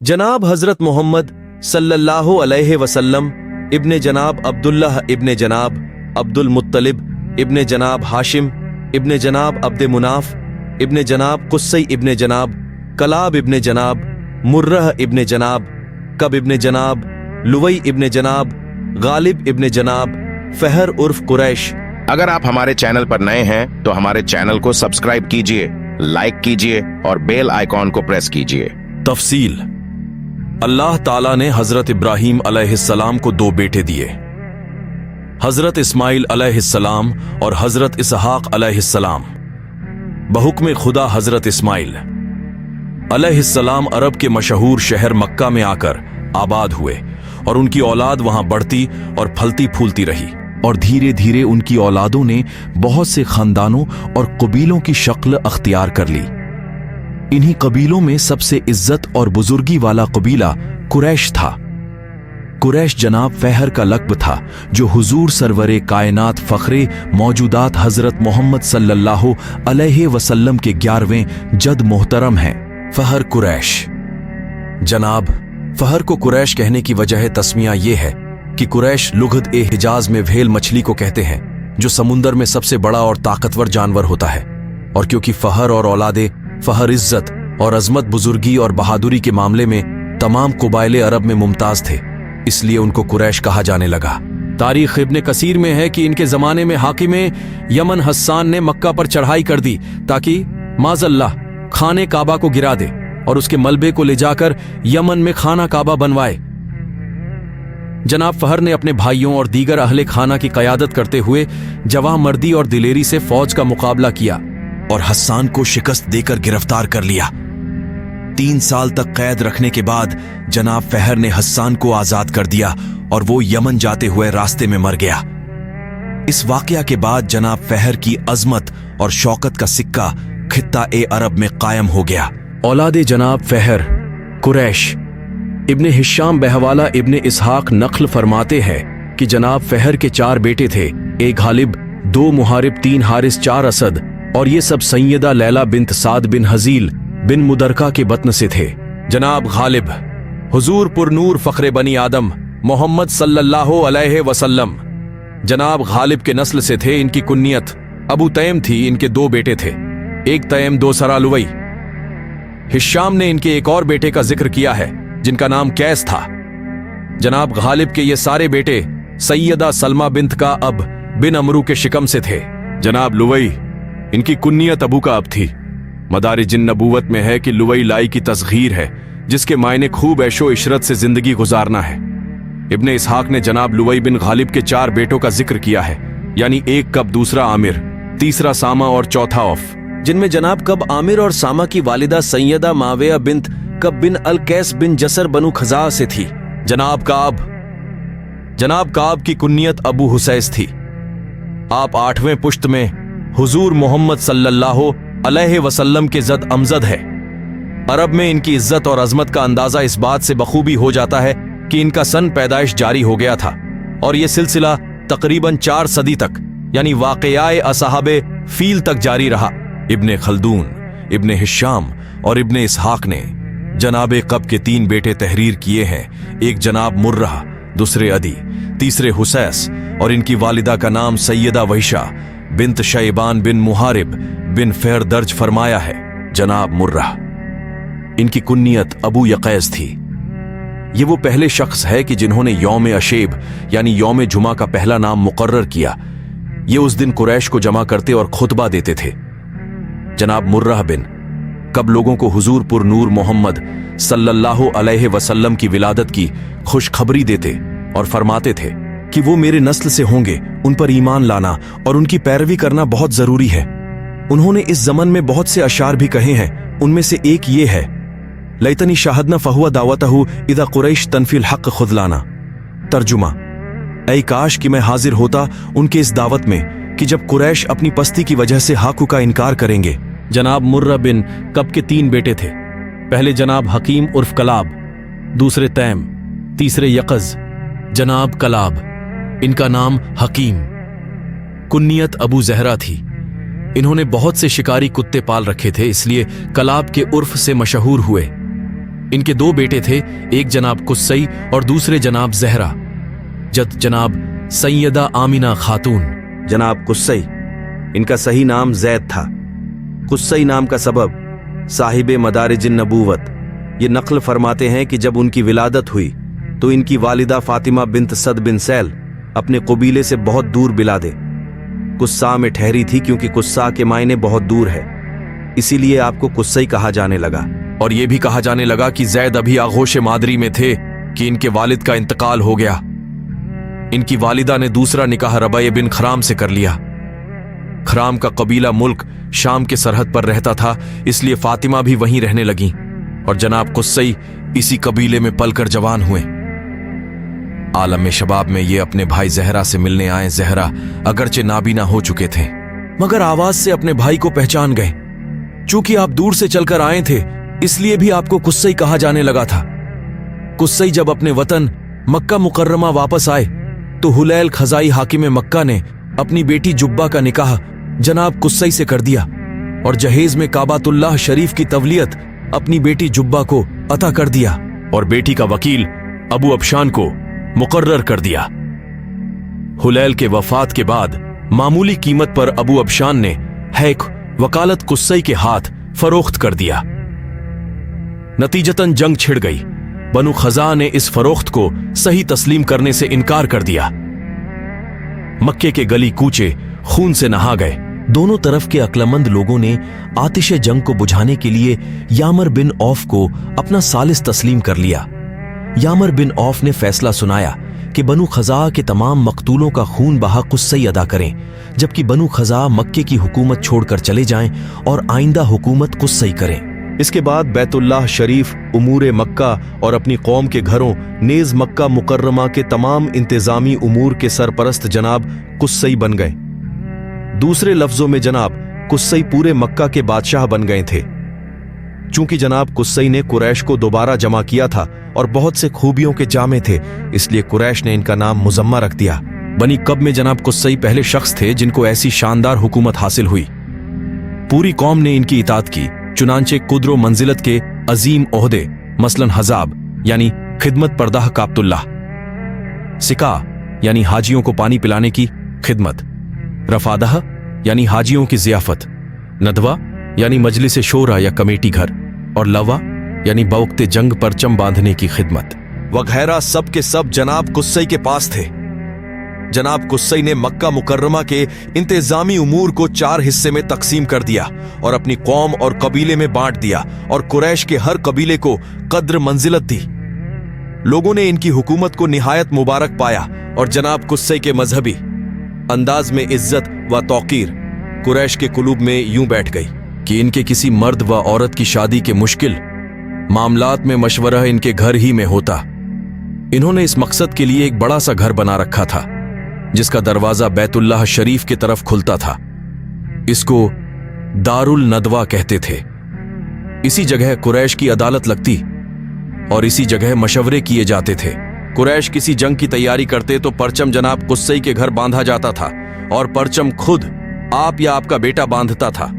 जनाब हजरत मोहम्मद सल्लल्लाहु अलैहि वसल्लम इब्ने जनाब अब्दुल्लाह इब्ने जनाब अब्दुल मुत्तलिब इब्ने जनाब हाशिम इब्ने जनाब अब्द मुनाफ इब्ने जनाब कुस्सई इब्ने जनाब कलाब इब्ने जनाब मुर्रह इब्ने जनाब कब इब्ने जनाब लुवई इब्ने जनाब गालिब इब्ने जनाब फहर उर्फ कुरैश। अगर आप हमारे चैनल पर नए हैं तो हमारे चैनल को सब्सक्राइब कीजिए, लाइक कीजिए और बेल आइकॉन को प्रेस कीजिए। तफसील। अल्लाह ताला ने हजरत इब्राहीम अलैहिस्सलाम को दो बेटे दिए, हजरत इस्माइल अलैहिस्सलाम और हजरत इसहाक अलैहिस्सलाम। बहुक्म खुदा हजरत इस्माइल अलैहिस्सलाम अरब के मशहूर शहर मक्का में आकर आबाद हुए और उनकी औलाद वहां बढ़ती और फलती फूलती रही और धीरे धीरे उनकी औलादों ने बहुत से खानदानों और कबीलों की शक्ल अख्तियार कर ली। इन्हीं कबीलों में सबसे इज्जत और बुजुर्गी वाला कबीला कुरैश था। कुरैश जनाब फहर का लक़्ब था, जो हुजूर सरवरे कायनात फ़ख्रे मौजूदात हजरत मोहम्मद सल्लल्लाहु अलैहि वसल्लम के 11वें जद मोहतरम हैं। फहर कुरैश। जनाब फहर को कुरैश कहने की वजह तस्मिया ये है कि कुरैश लुग़त ए हिजाज में व्हेल मछली को कहते हैं, जो समुंदर में सबसे बड़ा और ताकतवर जानवर होता है। और क्योंकि फहर और औलादे फहर इज्जत और अजमत, बुजुर्गी और बहादुरी के मामले में तमाम कबाइले अरब में मुमताज थे, इसलिए उनको कुरैश कहा जाने लगा। तारीख इब्ने कसीर में है कि इनके जमाने में हाकिम यमन हस्सान ने मक्का पर चढ़ाई कर दी ताकि माज़ल्लाह खाने काबा को गिरा दे और उसके मलबे को ले जाकर यमन में खाना काबा बनवाए। जनाब फहर ने अपने भाइयों और दीगर अहले खाना की क़यादत करते हुए जवां मर्दी और दिलेरी से फौज का मुकाबला किया और हस्सान को शिकस्त देकर गिरफ्तार कर लिया। 3 साल तक कैद रखने के बाद जनाब फहर ने हस्सान को आजाद कर दिया और वो यमन जाते हुए रास्ते में मर गया। इस वाकया के बाद जनाब फहर की अजमत और शौकत का सिक्का खित्ता ए अरब में कायम हो गया। औलादे जनाब फहर कुरैश। इब्ने हिशाम बहवाला इब्ने इसहाक नक्ल फरमाते हैं कि जनाब फहर के 4 बेटे थे, 1 गालिब, 2 मुहारिब, 3 हारिस, 4 असद, और ये सब सैयदा लैला बिन्त साद बिन हजील बिन मुदरका के बत्न से थे। जनाब गालिब हुजूर पुरनूर फ़ख्रे बनी आदम मोहम्मद सल्लल्लाहु अलैहि वसल्लम जनाब गालिब के नस्ल से थे। इनकी कुन्नियत अबू तैम थी। इनके 2 बेटे थे, 1 तैम 2 सरा लुवई। हिशाम ने इनके एक और बेटे का जिक्र किया है जिनका नाम कैस था। जनाब गालिब के ये सारे बेटे सैयदा सलमा बिन्त का अब बिन अमरू के शिकम से थे। जनाब लुवई, इनकी कुन्नियत अबू का अब थी। मदारिजिन नबूवत में है कि लुवई लाई की तस्गीर है, जिसके मायने खूब ऐशो इशरत से जिंदगी गुजारना है। इब्ने इसहाक ने जनाब लुवई बिन गालिब के 4 बेटों का जिक्र किया है, यानी 1 कब, दूसरा आमिर, तीसरा सामा और चौथा औफ, जिनमें जनाब कब आमिर और सामा की वालिदा सैयदा माविया बिन्त कब बिन अल कैस बिन जसर बनु खजा से थी। जनाब काब की कुन्नियत अबू हुसैस थी। आप 8वें पुश्त में हुजूर मोहम्मद सल्लल्लाहु अलैहि वसल्लम के जद अमजद है। अरब में इनकी इज्जत और अजमत का अंदाजा इस बात से बखूबी हो जाता है कि इनका सन पैदाइश जारी हो गया था और यह सिलसिला तकरीबन 4 सदी तक, यानी वाक़याए असहाबे फील तक जारी रहा। इब्ने खल्दून, इब्ने हिशाम और इब्ने इसहाक ने जनाबे कब के 3 बेटे तहरीर किए हैं। एक जनाब मुर्रह, दूसरे अदी, तीसरे हुसैस, और इनकी वालिदा का नाम सैयदा वहिशा बिन्त शैबान बिन मुहारिब बिन फेर दर्ज फरमाया है। जनाब मुर्रह, इनकी कुन्नियत अबू यक़ैज़ थी। ये वो पहले शख्स है कि जिन्होंने यौम अशेब यानी यौम जुमा का पहला नाम मुकर्रर किया। ये उस दिन कुरैश को जमा करते और खुतबा देते थे। जनाब मुर्रह बिन कब लोगों को हुजूर पुरनूर मोहम्मद सल्लल्लाहु अलैहि वसल्लम की विलादत की खुशखबरी देते और फरमाते थे कि वो मेरे नस्ल से होंगे, उन पर ईमान लाना और उनकी पैरवी करना बहुत जरूरी है। उन्होंने इस ज़मन में बहुत से अशार भी कहे हैं, उनमें से एक ये है, लैतनी शाहदना फहुआ दावतहु इदा कुरैश तनफिल हक खुदलाना। तर्जुमा, ऐ काश कि मैं हाजिर होता उनके इस दावत में कि जब कुरैश अपनी पस्ती की वजह से हाकु का इनकार करेंगे। जनाब मुर्रा बिन कब के 3 बेटे थे। पहले जनाब हकीम उर्फ कलाब, दूसरे तैम, तीसरे यक़ज़। जनाब कलाब, इनका नाम हकीम, कुन्नियत अबू ज़हरा थी। इन्होंने बहुत से शिकारी कुत्ते पाल रखे थे, इसलिए कलाब के उर्फ से मशहूर हुए। इनके दो बेटे थे, एक जनाब कुस्सई और दूसरे जनाब जहरा। जद जनाब सैयदा आमिना खातून। जनाब कुस्सई, इनका सही नाम जैद था। कुस्सई नाम का सबब साहिब मदारिजिन नबूवत ये नक्ल फरमाते हैं कि जब उनकी विलादत हुई तो इनकी वालिदा फातिमा बिन्त सद बिन सैल अपने कबीले से बहुत दूर बिलादे कुस्सा में ठहरी थी, क्योंकि कुस्सा के मायने बहुत दूर है, इसीलिए आपको कुस्सई कहा जाने लगा। और यह भी कहा जाने लगा कि जैद अभी आगोश मादरी में थे कि इनके वालिद का इंतकाल हो गया। इनकी वालिदा ने दूसरा निकाह रबई बिन खराम से कर लिया। खराम का कबीला मुल्क शाम के सरहद पर रहता था, इसलिए फातिमा भी वहीं रहने लगी और जनाब कुस्सई इसी कबीले में पलकर जवान हुए। आलम में शबाब में ये अपने भाई जहरा से मिलने आए। जहरा अगरचे नाबीना हो चुके थे, मगर आवाज से अपने भाई को पहचान गए। चूंकि आप दूर से चलकर आए थे, इसलिए भी आपको कुस्सई कहा जाने लगा था। कुस्सई जब अपने वतन मक्का मुकर्रमा वापस आए तो हुलैल खजाई हाकिम मक्का ने अपनी बेटी जुब्बा का निकाह जनाब कुस्सई से कर दिया और जहेज में काबातुल्लाह शरीफ की तवलियत अपनी बेटी जुब्बा को अता कर दिया और बेटी का वकील अबू अबशान को मुकर्रर कर दिया। हुलैल के वफात के बाद मामूली कीमत पर अबू अबशान ने हैक वकालत कुस्सई के हाथ फरोख्त कर दिया। नतीजतन जंग छिड़ गई। बनु खज़ा ने इस फरोख्त को सही तस्लीम करने से इनकार कर दिया। मक्के के गली कूचे खून से नहा गए। दोनों तरफ के अक्लमंद लोगों ने आतिशे जंग को बुझाने के लिए यामर बिन औफ को अपना सालिस तस्लीम कर लिया। यामर बिन औफ ने फैसला सुनाया कि बनु खज़ा के तमाम मकतूलों का खून बहा कुस्सई अदा करें, जबकि बनु खज़ा मक्के की हुकूमत छोड़कर चले जाएं और आइंदा हुकूमत कुस्सई करें। इसके बाद बैतुल्लाह शरीफ, उमूर मक्का और अपनी कौम के घरों नेज मक्का मुकर्रमा के तमाम इंतजामी उमूर के सरपरस्त जनाब कुस्सई बन गए। दूसरे लफ्जों में जनाब कुस्सई पूरे मक्का के बादशाह बन गए थे। चूंकि जनाब कुस्सई ने कुरैश को दोबारा जमा किया था और बहुत से खूबियों के जामे थे, इसलिए कुरैश ने इनका नाम मुजम्मा रख दिया। बनी कब में जनाब कुस्सई पहले शख्स थे जिनको ऐसी शानदार हुकूमत हासिल हुई। पूरी कौम ने इनकी इताअत की। चुनांचे कुद्रो मंजिलत के अजीम ओहदे मसलन हजाब यानी खिदमत परदाह काब्तुल्लाह, सिका यानी हाजियों को पानी पिलाने की खिदमत, रफादह यानी हाजियों की जियाफत, नदवा यानी मजलिस शोरा या कमेटी घर, और लवा यानी बवक्ते जंग परचम बांधने की खिदमत वगैरह सब के सब जनाब कुस्सई के पास थे। जनाब कुस्सई ने मक्का मुकर्रमा के इंतजामी उमूर को 4 हिस्से में तकसीम कर दिया और अपनी कौम और कबीले में बांट दिया और कुरैश के हर कबीले को कद्र मंजिलत दी। लोगों ने इनकी हुकूमत को निहायत मुबारक पाया और जनाब कुस्सई के मजहबी अंदाज में इज्जत व तौकीर कुरैश के कुलूब में यूं बैठ गई कि इनके किसी मर्द व औरत की शादी के मुश्किल मामलात में मशवरा इनके घर ही में होता। इन्होंने इस मकसद के लिए एक बड़ा सा घर बना रखा था जिसका दरवाजा बैतुल्लाह शरीफ की तरफ खुलता था। इसको दारुल नदवा कहते थे। इसी जगह कुरैश की अदालत लगती और इसी जगह मशवरे किए जाते थे। कुरैश किसी जंग की तैयारी करते तो परचम जनाब कुस्सई के घर बांधा जाता था और परचम खुद आप या आपका बेटा बांधता था।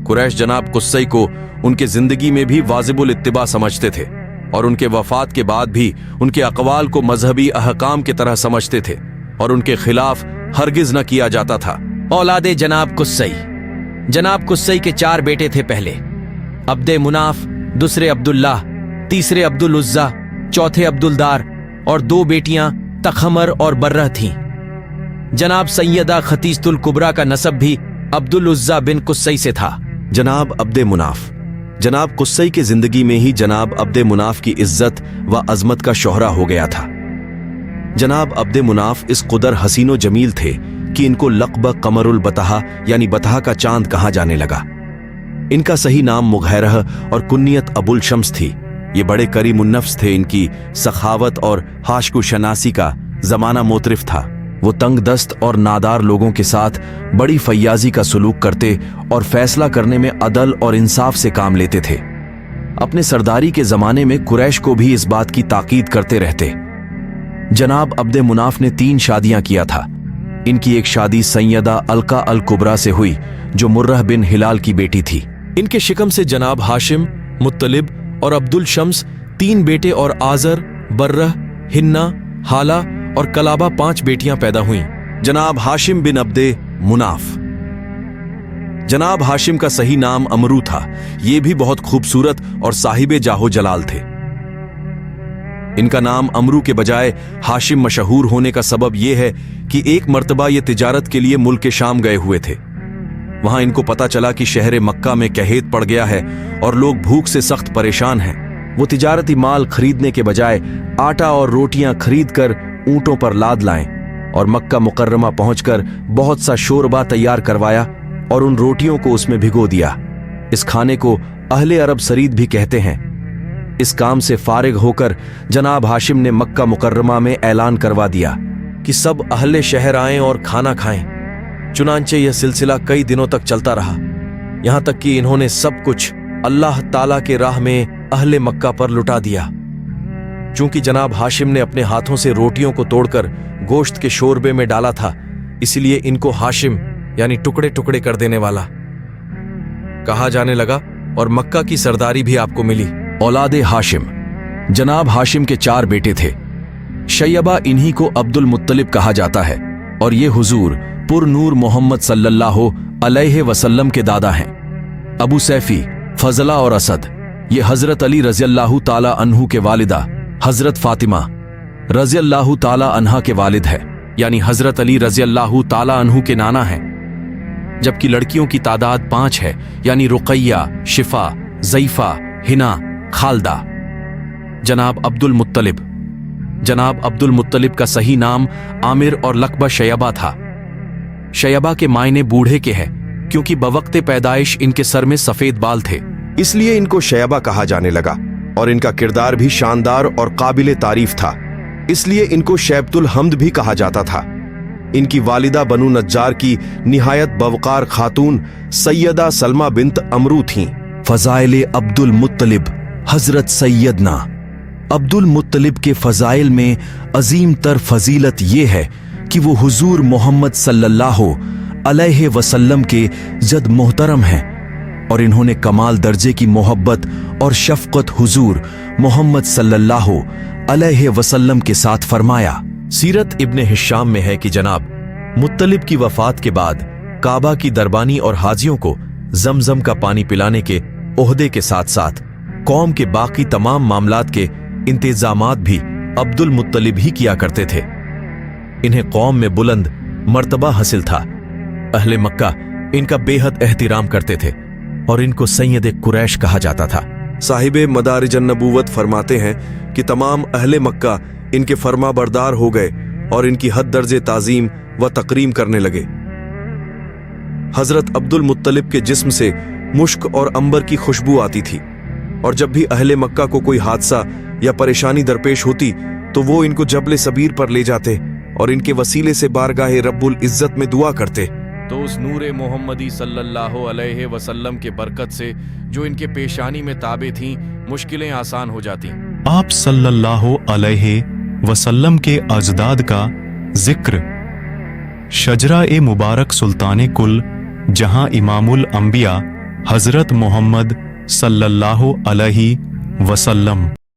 कुरैश जनाब कुस्सई को उनके जिंदगी में भी वाजिबुल इत्तिबा समझते थे और उनके वफात के बाद भी उनके अक़वाल को मजहबी अहकाम की तरह समझते थे और उनके खिलाफ हरगिज न किया जाता था। औलादे जनाब कुस्सई। जनाब कुस्सई के 4 बेटे थे। पहले अब्दे मुनाफ, दूसरे अब्दुल्लाह, तीसरे अब्दुल उज्जा, चौथे अब्दुलदार और 2 बेटियां तखमर और बर्रह थीं। जनाब सैयदा खतीजतुल कुबरा का नसब भी अब्दुल उज्जा बिन कुस्सई से था। जनाब अब्दे मुनाफ। जनाब कुस्सई की जिंदगी में ही जनाब अब्दे मुनाफ की इज्जत व अजमत का शोहरा हो गया था। जनाब अब्दे मुनाफ इस कुदर हसीनो जमील थे कि इनको लक़ब कमरुल बतहा यानी बतहा का चांद कहा जाने लगा। इनका सही नाम मुग़ैरह और कुन्नियत अबुल शम्स थी। ये बड़े करीमुन्नफ्स थे। इनकी सखावत और हाशकु शनासी का जमाना मोतरिफ था। वो तंग दस्त और नादार लोगों के साथ बड़ी फैयाजी का सलूक करते और फैसला करने में अदल और इंसाफ से काम लेते थे। अपने सरदारी के जमाने में कुरैश को भी इस बात की ताकीद करते रहते। जनाब अब्दे मुनाफ ने 3 शादियां किया था। इनकी एक शादी सैयदा अलका अल कुबरा से हुई जो मुर्रह बिन हिलाल की बेटी थी। इनके शिकम से जनाब हाशिम, मुत्तलिब और अब्दुल शम्स 3 बेटे और आजर, बर्रह, हिन्ना, हाला और कलाबा 5 बेटियां पैदा हुईं। जनाब हाशिम बिन अब्दे मुनाफ। जनाब हाशिम का सही नाम अमरू था। ये भी बहुत खूबसूरत और साहिबे जाहो जलाल थे। इनका नाम अमरू के बजाय हाशिम मशहूर होने का सबब यह है कि एक मर्तबा ये तिजारत के लिए मुल्क शाम गए हुए थे। वहां इनको पता चला कि शहर मक्का में कहत पड़ गया है और लोग भूख से सख्त परेशान हैं। वो तिजारती माल खरीदने के बजाय आटा और रोटियां खरीद कर ऊंटों पर लाद लाएं और मक्का मुकर्रमा पहुंचकर बहुत सा शोरबा तैयार करवाया और उन रोटियों को उसमें भिगो दिया। इस खाने को अहले अरब सरीद भी कहते हैं। इस काम से फारिग होकर जनाब हाशिम ने मक्का मुकर्रमा में ऐलान करवा दिया कि सब अहले शहर आएं और खाना खाएं। चुनांचे यह सिलसिला कई दिनों तक चलता रहा, यहां तक कि इन्होंने सब कुछ अल्लाह ताला के राह में अहले मक्का पर लुटा दिया। चूंकि जनाब हाशिम ने अपने हाथों से रोटियों को तोड़कर गोश्त के शोरबे में डाला था, इसलिए इनको हाशिम यानी टुकड़े टुकड़े कर देने वाला कहा जाने लगा और मक्का की सरदारी भी आपको मिली। औलादे हाशिम। जनाब हाशिम के 4 बेटे थे। शैयबा इन्हीं को अब्दुल मुत्तलिब कहा जाता है और ये हुजूर पुर नूर मोहम्मद सल्लल्लाहु अलैहि वसल्लम के दादा हैं। अबू सैफी, फजला और असद ये हजरत अली रज़ियल्लाहु ताला अन्हु के वालिदा हजरत फातिमा रज़ियल्लाहु ताला अन्हा के वालिद है, यानी हजरत अली रज़ियल्लाहु ताला अन्हु के नाना हैं। जबकि लड़कियों की तादाद 5 है, यानी रुकैया, शिफा, ज़ईफा, हिना, खालदा। जनाब अब्दुल मुत्तलिब। जनाब अब्दुल मुत्तलिब का सही नाम आमिर और लकबा शैयबा था। शैयबा के मायने बूढ़े के हैं, क्योंकि बवक्ते पैदाइश इनके सर में सफेद बाल थे, इसलिए इनको शैयबा कहा जाने लगा। और इनका किरदार भी शानदार और काबिले तारीफ था, इसलिए इनको शैबतुल हमद भी कहा जाता था। इनकी वालिदा बनु नज्जार की निहायत बवकार खातून सैयदा सलमा बिन्त अमरू थीं। फजाइल अब्दुल मुत्तलिब। हजरत सैयदना अब्दुल मुत्तलिब के फजाइल में अजीम तर फजीलत ये है कि वो हुजूर मोहम्मद सल्लल्लाहु अलैहि वसल्लम के जद मोहतरम हैं और इन्होंने कमाल दर्जे की मोहब्बत और शफकत हुजूर मोहम्मद सल्लल्लाहु अलैहि वसल्लम के साथ फरमाया। सीरत इब्ने हिशाम में है कि जनाब मुत्तलिब की वफात के बाद काबा की दरबानी और हाजियों को जमजम का पानी पिलाने के ओहदे के साथ साथ कौम के बाकी तमाम मामलात के इंतजामात भी अब्दुल मुत्तलिब ही किया करते थे। इन्हें कौम में बुलंद मर्तबा हासिल था। अहले मक्का इनका बेहद एहतिराम करते थे और इनको सैयद कुरैश कहा जाता था। साहिबे मदारिजन नबूवत फरमाते हैं कि तमाम अहले मक्का इनके फरमा बरदार हो गए और इनकी हद दर्जे ताजीम व तकरीम करने लगे। हजरत अब्दुल मुत्तलिब के जिस्म से मुश्क और अंबर की खुशबू आती थी और जब भी अहले मक्का को कोई हादसा या परेशानी दरपेश होती तो वो इनको जबले सबीर पर ले जाते और इनके वसीले से बारगाहे रब्बुल इज्जत में दुआ करते। तो उस नूरे मोहम्मदी सल्लल्लाहु अलैहि वसल्लम के बरकत से जो इनके पेशानी में ताबे थीं, मुश्किलें आसान हो जाती। आप सल्लल्लाहु अलैहि वसल्लम के अजदाद का जिक्र शजरा ए मुबारक सुल्तान कुल जहां इमामुल अंबिया हजरत मोहम्मद सल्लल्लाहु अलैहि वसल्लम